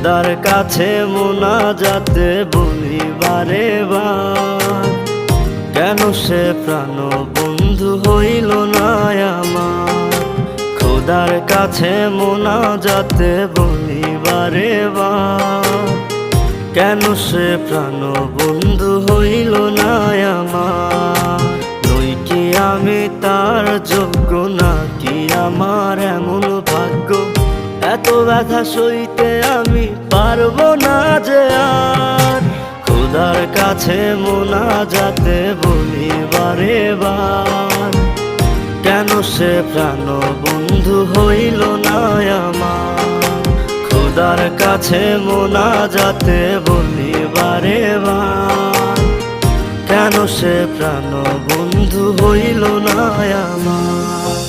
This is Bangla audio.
খোদার কাছে মোনাজাতে বলি বারে বার, কেন সে প্রাণ বন্ধু হইল না আমার। খোদার কাছে মোনাজাতে বলি বারে বার, কেন সে প্রাণ বন্ধু হইল না আমার। নই কি আমি তার যোগ্য, নাকি আমার এমন ভাগ্য, এত ব্যথা সইতে আমি পারবো না যে আর। খোদার কাছে মোনাজাতে বলি বারে বার, কেন সে প্রাণ বন্ধু হইল না আমার। খোদার কাছে মোনাজাতে বলি বারে বার, কেন সে প্রাণ বন্ধু হইল না আমার।